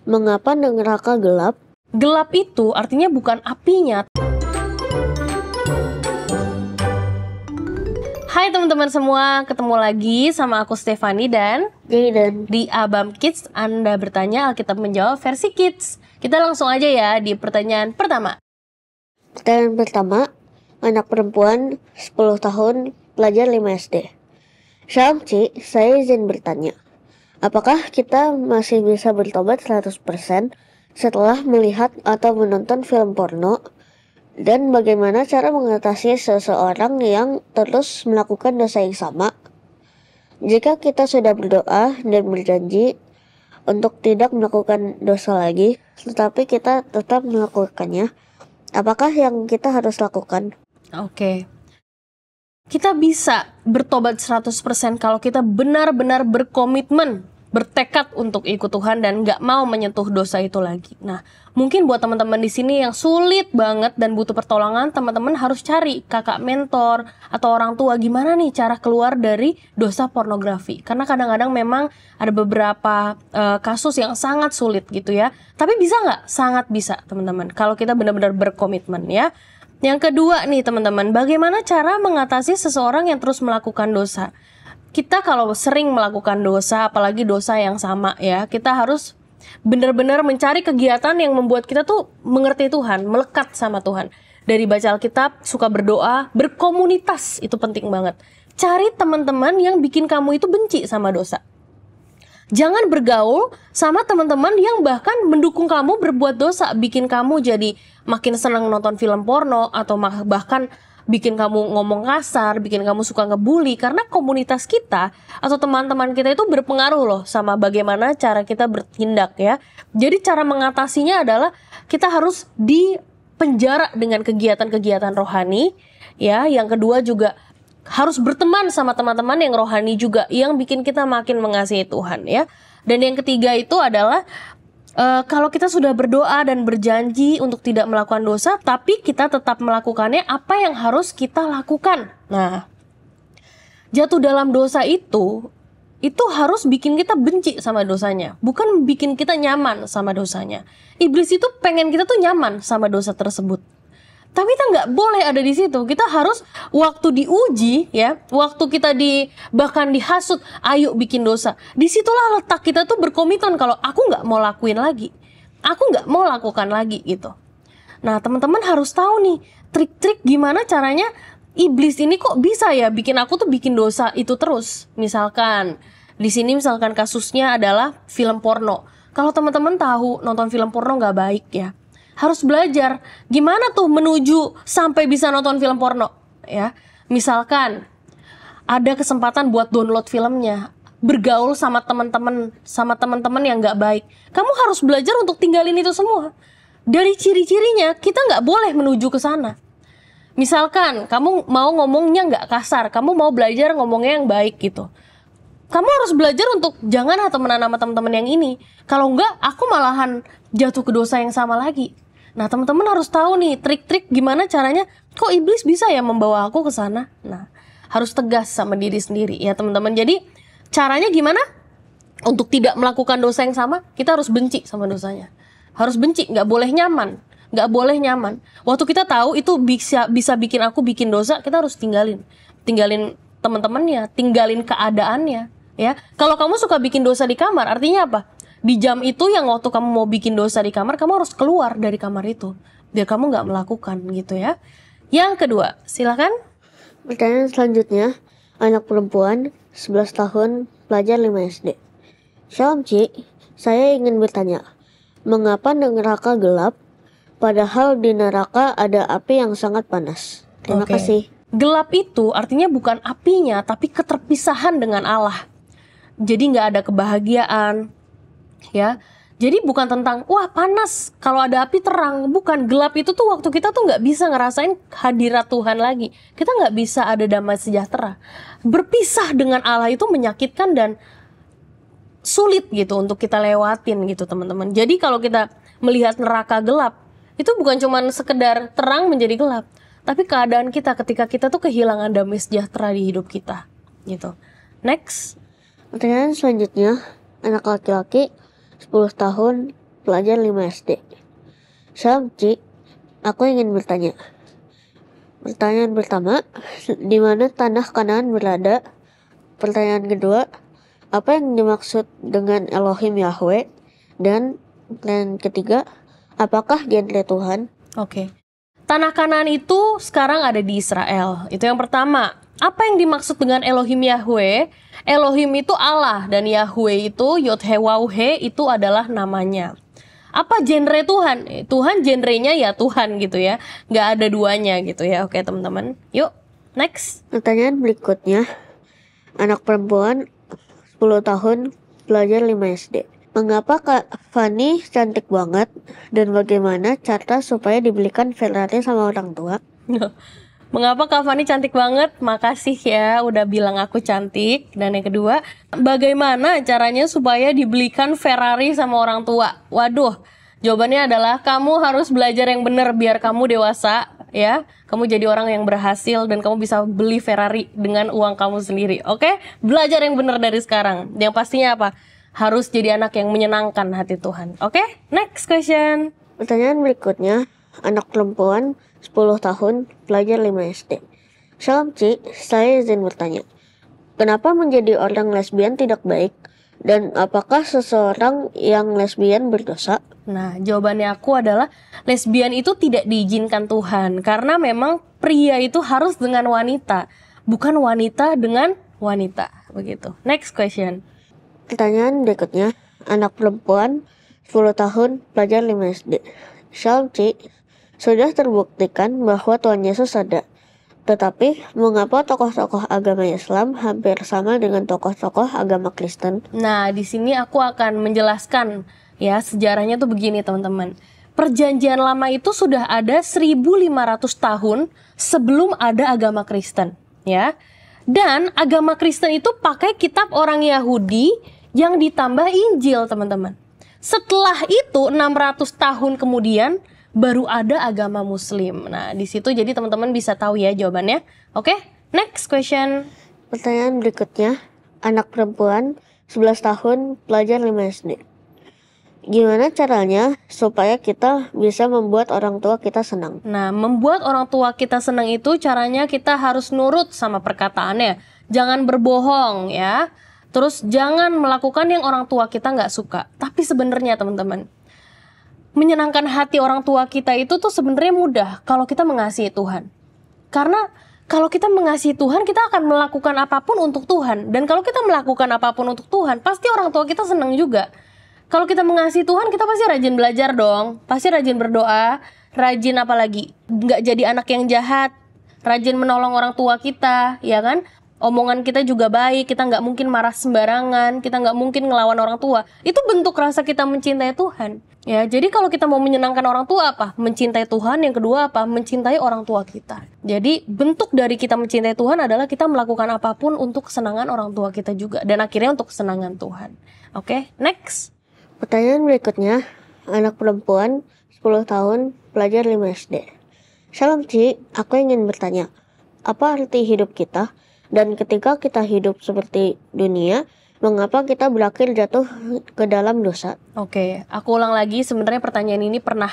Mengapa neraka gelap? Gelap itu artinya bukan apinya. Hai teman-teman semua, ketemu lagi sama aku Stefani dan Jayden. di Abam Kids. Anda bertanya, Alkitab menjawab versi Kids. Kita langsung aja ya di pertanyaan pertama. Pertanyaan pertama, anak perempuan 10 tahun, pelajar 5 SD. Shalom Ci, saya izin bertanya. Apakah kita masih bisa bertobat 100% setelah melihat atau menonton film porno? Dan bagaimana cara mengatasi seseorang yang terus melakukan dosa yang sama? Jika kita sudah berdoa dan berjanji untuk tidak melakukan dosa lagi, tetapi kita tetap melakukannya, apakah yang kita harus lakukan? Oke. Kita bisa bertobat 100% kalau kita benar-benar berkomitmen, bertekad untuk ikut Tuhan dan nggak mau menyentuh dosa itu lagi. Nah, mungkin buat teman-teman di sini yang sulit banget dan butuh pertolongan, teman-teman harus cari kakak mentor atau orang tua gimana nih cara keluar dari dosa pornografi. Karena kadang-kadang memang ada beberapa kasus yang sangat sulit gitu ya. Tapi bisa nggak? Sangat bisa, teman-teman. Kalau kita benar-benar berkomitmen ya. Yang kedua nih teman-teman, bagaimana cara mengatasi seseorang yang terus melakukan dosa? Kita kalau sering melakukan dosa, apalagi dosa yang sama ya, kita harus benar-benar mencari kegiatan yang membuat kita tuh mengerti Tuhan, melekat sama Tuhan. Dari baca Alkitab, suka berdoa, berkomunitas, itu penting banget. Cari teman-teman yang bikin kamu itu benci sama dosa. Jangan bergaul sama teman-teman yang bahkan mendukung kamu berbuat dosa, bikin kamu jadi makin senang nonton film porno atau bahkan bikin kamu ngomong kasar, bikin kamu suka ngebully, karena komunitas kita atau teman-teman kita itu berpengaruh loh sama bagaimana cara kita bertindak ya. Jadi cara mengatasinya adalah kita harus dipenjara dengan kegiatan-kegiatan rohani ya. Yang kedua juga harus berteman sama teman-teman yang rohani juga, yang bikin kita makin mengasihi Tuhan ya. Dan yang ketiga itu adalah kalau kita sudah berdoa dan berjanji untuk tidak melakukan dosa, tapi kita tetap melakukannya, apa yang harus kita lakukan? Nah, jatuh dalam dosa itu harus bikin kita benci sama dosanya, bukan bikin kita nyaman sama dosanya. Iblis itu pengen kita tuh nyaman sama dosa tersebut. Tapi kita nggak boleh ada di situ. Kita harus waktu diuji ya, waktu kita bahkan dihasut, ayo bikin dosa. Disitulah letak kita tuh berkomitmen kalau aku nggak mau lakuin lagi, aku nggak mau lakukan lagi gitu. Nah teman-teman harus tahu nih trik-trik gimana caranya iblis ini kok bisa ya bikin aku tuh bikin dosa itu terus. Misalkan di sini misalkan kasusnya adalah film porno. Kalau teman-teman tahu nonton film porno nggak baik ya, harus belajar gimana tuh menuju sampai bisa nonton film porno ya. Misalkan ada kesempatan buat download filmnya, bergaul sama teman-teman yang nggak baik, kamu harus belajar untuk tinggalin itu semua. Dari ciri-cirinya kita nggak boleh menuju ke sana. Misalkan kamu mau ngomongnya nggak kasar, kamu mau belajar ngomongnya yang baik gitu, kamu harus belajar untuk jangan temenan sama teman-teman yang ini. Kalau enggak, aku malahan jatuh ke dosa yang sama lagi. Nah, teman-teman harus tahu nih trik-trik gimana caranya. Kok iblis bisa ya membawa aku ke sana? Nah, harus tegas sama diri sendiri ya, teman-teman. Jadi, caranya gimana? Untuk tidak melakukan dosa yang sama, kita harus benci sama dosanya. Harus benci, nggak boleh nyaman. Nggak boleh nyaman. Waktu kita tahu itu bisa bikin aku bikin dosa, kita harus tinggalin. Tinggalin teman-temannya, tinggalin keadaannya ya. Kalau kamu suka bikin dosa di kamar, artinya apa? Di jam itu yang waktu kamu mau bikin dosa di kamar, kamu harus keluar dari kamar itu biar kamu nggak melakukan gitu ya. Yang kedua, silakan. Pertanyaan selanjutnya, anak perempuan 11 tahun, pelajar 5 SD. Shalom Ci, saya ingin bertanya, mengapa neraka gelap padahal di neraka ada api yang sangat panas? Terima kasih. Gelap itu artinya bukan apinya, tapi keterpisahan dengan Allah. Jadi nggak ada kebahagiaan ya. Jadi bukan tentang wah panas kalau ada api terang, bukan. Gelap itu tuh waktu kita tuh nggak bisa ngerasain hadirat Tuhan lagi, kita nggak bisa ada damai sejahtera. Berpisah dengan Allah itu menyakitkan dan sulit gitu untuk kita lewatin gitu teman-teman. Jadi kalau kita melihat neraka gelap, itu bukan cuma sekedar terang menjadi gelap, tapi keadaan kita ketika kita tuh kehilangan damai sejahtera di hidup kita gitu. Next. Pertanyaan selanjutnya, anak laki-laki 10 tahun, pelajar 5 SD. Salam Ci, aku ingin bertanya. Pertanyaan pertama, di mana tanah Kanaan berada? Pertanyaan kedua, apa yang dimaksud dengan Elohim Yahweh? Dan pertanyaan ketiga, apakah genre Tuhan? Oke. Tanah Kanaan itu sekarang ada di Israel. Itu yang pertama. Apa yang dimaksud dengan Elohim Yahweh? Elohim itu Allah dan Yahweh itu Yod-He-Waw-He itu adalah namanya. Apa genre Tuhan? Tuhan genrenya ya Tuhan gitu ya. Nggak ada duanya gitu ya. Oke teman-teman. Yuk, next. Pertanyaan berikutnya, anak perempuan 10 tahun, pelajar 5 SD. Mengapa Kak Fani cantik banget? Dan bagaimana cara supaya dibelikan Ferrari sama orang tua? Mengapa Kak Fani cantik banget? Makasih ya udah bilang aku cantik. Dan yang kedua, bagaimana caranya supaya dibelikan Ferrari sama orang tua? Waduh, jawabannya adalah kamu harus belajar yang benar biar kamu dewasa ya. Kamu jadi orang yang berhasil dan kamu bisa beli Ferrari dengan uang kamu sendiri. Oke? Belajar yang benar dari sekarang. Yang pastinya apa? Harus jadi anak yang menyenangkan hati Tuhan. Oke? Next question. Pertanyaan berikutnya, anak perempuan 10 tahun, pelajar 5 SD. Salam Ci, saya izin bertanya. Kenapa menjadi orang lesbian tidak baik? Dan apakah seseorang yang lesbian berdosa? Nah, jawabannya aku adalah lesbian itu tidak diizinkan Tuhan. Karena memang pria itu harus dengan wanita, bukan wanita dengan wanita. Begitu. Next question. Pertanyaan berikutnya, anak perempuan 10 tahun, pelajar 5 SD. Salam Ci, sudah terbuktikan bahwa Tuhan Yesus ada. Tetapi, mengapa tokoh-tokoh agama Islam hampir sama dengan tokoh-tokoh agama Kristen? Nah, di sini aku akan menjelaskan ya sejarahnya tuh begini teman-teman. Perjanjian lama itu sudah ada 1500 tahun sebelum ada agama Kristen, ya. Dan agama Kristen itu pakai kitab orang Yahudi yang ditambah Injil, teman-teman. Setelah itu 600 tahun kemudian baru ada agama Muslim. Nah, di situ jadi teman-teman bisa tahu ya jawabannya. Oke, next question. Pertanyaan berikutnya, anak perempuan 11 tahun, pelajar 5 SD. Gimana caranya supaya kita bisa membuat orang tua kita senang? Nah, membuat orang tua kita senang itu caranya kita harus nurut sama perkataannya. Jangan berbohong ya. Terus jangan melakukan yang orang tua kita nggak suka. Tapi sebenarnya teman-teman, menyenangkan hati orang tua kita itu tuh sebenarnya mudah kalau kita mengasihi Tuhan. Karena kalau kita mengasihi Tuhan, kita akan melakukan apapun untuk Tuhan. Dan kalau kita melakukan apapun untuk Tuhan, pasti orang tua kita senang juga. Kalau kita mengasihi Tuhan, kita pasti rajin belajar dong. Pasti rajin berdoa, rajin apalagi nggak jadi anak yang jahat, rajin menolong orang tua kita, ya kan? Omongan kita juga baik, kita nggak mungkin marah sembarangan, kita nggak mungkin ngelawan orang tua. Itu bentuk rasa kita mencintai Tuhan. Ya, jadi kalau kita mau menyenangkan orang tua apa? Mencintai Tuhan. Yang kedua apa? Mencintai orang tua kita. Jadi bentuk dari kita mencintai Tuhan adalah kita melakukan apapun untuk kesenangan orang tua kita juga. Dan akhirnya untuk kesenangan Tuhan. Oke, next. Pertanyaan berikutnya, anak perempuan 10 tahun, pelajar 5 SD. Salam Ci, aku ingin bertanya, apa arti hidup kita? Dan ketika kita hidup seperti dunia, mengapa kita berakhir jatuh ke dalam dosa? Oke, aku ulang lagi, sebenarnya pertanyaan ini pernah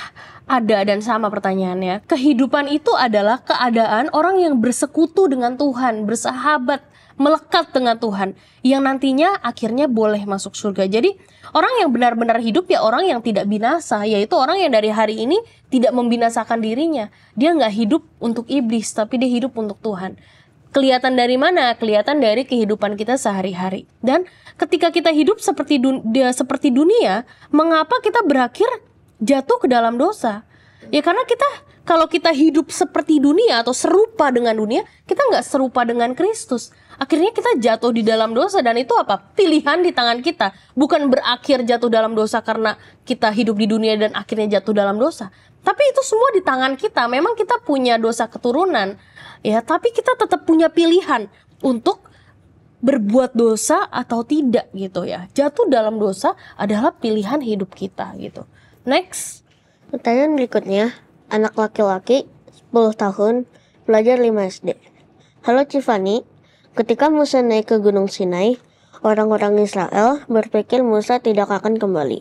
ada dan sama pertanyaannya. Kehidupan itu adalah keadaan orang yang bersekutu dengan Tuhan, bersahabat, melekat dengan Tuhan, yang nantinya akhirnya boleh masuk surga. Jadi orang yang benar-benar hidup ya orang yang tidak binasa, yaitu orang yang dari hari ini tidak membinasakan dirinya. Dia nggak hidup untuk iblis, tapi dia hidup untuk Tuhan. Kelihatan dari mana? Kelihatan dari kehidupan kita sehari-hari. Dan ketika kita hidup seperti dunia, mengapa kita berakhir jatuh ke dalam dosa? Ya karena kalau kita hidup seperti dunia atau serupa dengan dunia, kita nggak serupa dengan Kristus. Akhirnya kita jatuh di dalam dosa, dan itu apa? Pilihan di tangan kita. Bukan berakhir jatuh dalam dosa karena kita hidup di dunia dan akhirnya jatuh dalam dosa. Tapi itu semua di tangan kita. Memang kita punya dosa keturunan, ya, tapi kita tetap punya pilihan untuk berbuat dosa atau tidak gitu ya. Jatuh dalam dosa adalah pilihan hidup kita gitu. Next. Pertanyaan berikutnya, anak laki-laki 10 tahun, pelajar 5 SD. Halo Cifani, ketika Musa naik ke Gunung Sinai, orang-orang Israel berpikir Musa tidak akan kembali.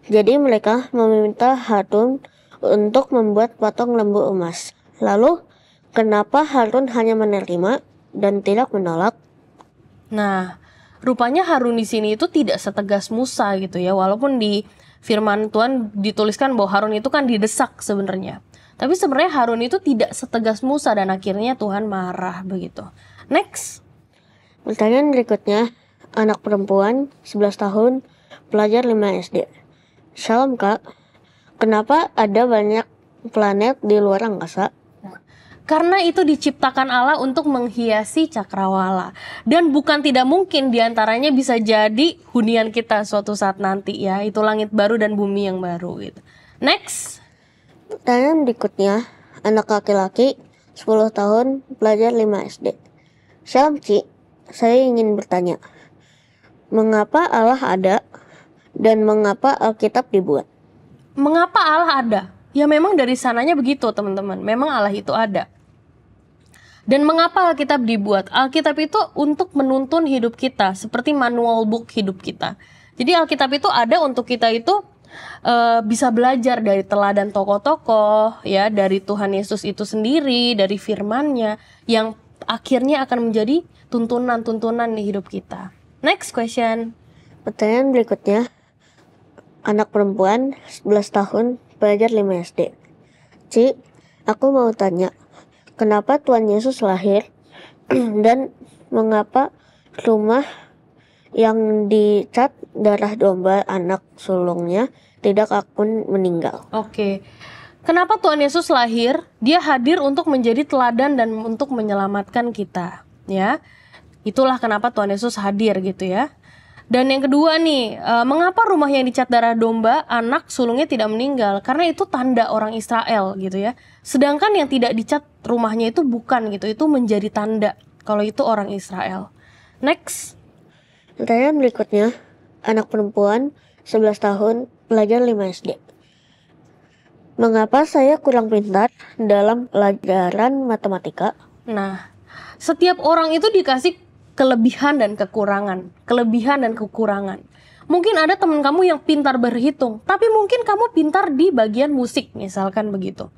Jadi mereka meminta Harun untuk membuat patung lembu emas. Lalu, kenapa Harun hanya menerima dan tidak menolak? Nah, rupanya Harun di sini itu tidak setegas Musa gitu ya. Walaupun di firman Tuhan dituliskan bahwa Harun itu kan didesak sebenarnya. Tapi sebenarnya Harun itu tidak setegas Musa dan akhirnya Tuhan marah begitu. Next. Pertanyaan berikutnya, anak perempuan 11 tahun, pelajar 5 SD. Shalom Kak, kenapa ada banyak planet di luar angkasa? Karena itu diciptakan Allah untuk menghiasi cakrawala. Dan bukan tidak mungkin diantaranya bisa jadi hunian kita suatu saat nanti ya. Itu langit baru dan bumi yang baru gitu. Next. Pertanyaan berikutnya, anak laki-laki 10 tahun, pelajar 5 SD. Shalom Ci, saya ingin bertanya, mengapa Allah ada dan mengapa Alkitab dibuat? Mengapa Allah ada? Ya memang dari sananya begitu teman-teman. Memang Allah itu ada. Dan mengapa Alkitab dibuat? Alkitab itu untuk menuntun hidup kita, seperti manual book hidup kita. Jadi Alkitab itu ada untuk kita itu bisa belajar dari teladan tokoh-tokoh, ya, dari Tuhan Yesus itu sendiri, dari firman-Nya, yang akhirnya akan menjadi tuntunan-tuntunan di hidup kita. Next question. Pertanyaan berikutnya, anak perempuan 11 tahun, pelajar 5 SD. Ci, aku mau tanya, kenapa Tuhan Yesus lahir dan mengapa rumah yang dicat darah domba anak sulungnya tidak akan meninggal? Oke. Kenapa Tuhan Yesus lahir? Dia hadir untuk menjadi teladan dan untuk menyelamatkan kita, ya. Itulah kenapa Tuhan Yesus hadir gitu ya. Dan yang kedua nih, mengapa rumah yang dicat darah domba anak sulungnya tidak meninggal? Karena itu tanda orang Israel gitu ya. Sedangkan yang tidak dicat rumahnya itu bukan gitu, itu menjadi tanda kalau itu orang Israel. Next. Pertanyaan berikutnya, anak perempuan 11 tahun, pelajar 5 SD. Mengapa saya kurang pintar dalam pelajaran matematika? Nah, setiap orang itu dikasih kelebihan dan kekurangan. Mungkin ada teman kamu yang pintar berhitung, tapi mungkin kamu pintar di bagian musik, misalkan begitu.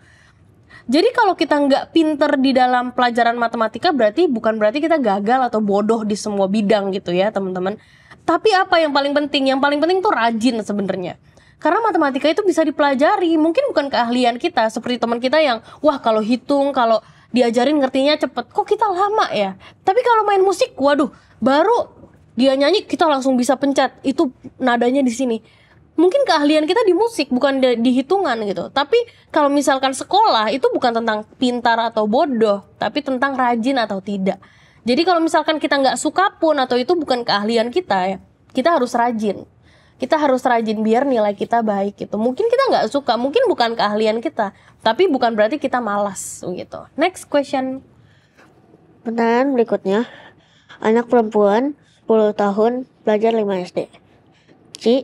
Jadi kalau kita nggak pintar di dalam pelajaran matematika, bukan berarti kita gagal atau bodoh di semua bidang gitu ya teman-teman. Tapi apa yang paling penting? Yang paling penting tuh rajin sebenarnya. Karena matematika itu bisa dipelajari, mungkin bukan keahlian kita. Seperti teman kita yang, wah kalau hitung, kalau diajarin ngertinya cepet, kok kita lama ya. Tapi kalau main musik, waduh, baru dia nyanyi kita langsung bisa pencet, itu nadanya di sini. Mungkin keahlian kita di musik, bukan di hitungan gitu. Tapi kalau misalkan sekolah, itu bukan tentang pintar atau bodoh, tapi tentang rajin atau tidak. Jadi kalau misalkan kita nggak suka pun, atau itu bukan keahlian kita ya, kita harus rajin. Kita harus rajin biar nilai kita baik gitu. Mungkin kita nggak suka, mungkin bukan keahlian kita, tapi bukan berarti kita malas gitu. Next question. Pertanyaan berikutnya, anak perempuan 10 tahun, pelajar 5 SD. Ci,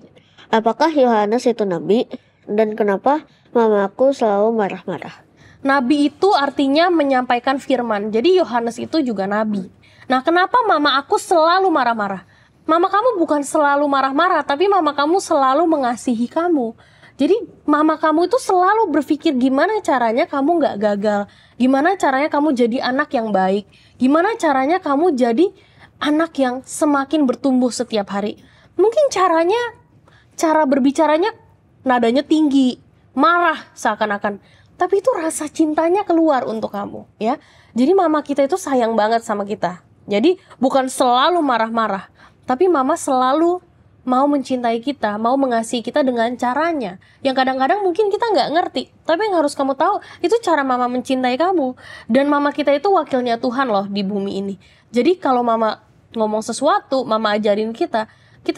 apakah Yohanes itu nabi? Dan kenapa mamaku selalu marah-marah? Nabi itu artinya menyampaikan firman. Jadi Yohanes itu juga nabi. Nah, kenapa mama aku selalu marah-marah? Mama kamu bukan selalu marah-marah, tapi mama kamu selalu mengasihi kamu. Jadi mama kamu itu selalu berpikir gimana caranya kamu gak gagal. Gimana caranya kamu jadi anak yang baik. Gimana caranya kamu jadi anak yang semakin bertumbuh setiap hari. Mungkin cara berbicaranya nadanya tinggi, marah seakan-akan. Tapi itu rasa cintanya keluar untuk kamu ya. Jadi mama kita itu sayang banget sama kita. Jadi bukan selalu marah-marah, tapi mama selalu mau mencintai kita, mau mengasihi kita dengan caranya. Yang kadang-kadang mungkin kita nggak ngerti. Tapi yang harus kamu tahu, itu cara mama mencintai kamu. Dan mama kita itu wakilnya Tuhan loh di bumi ini. Jadi kalau mama ngomong sesuatu, mama ajarin kita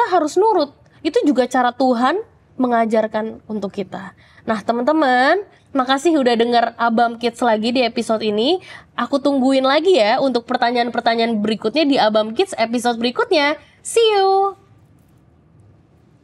harus nurut. Itu juga cara Tuhan mengajarkan untuk kita. Nah teman-teman, makasih udah denger Abam Kids lagi di episode ini. Aku tungguin lagi ya untuk pertanyaan-pertanyaan berikutnya di Abam Kids episode berikutnya. See you!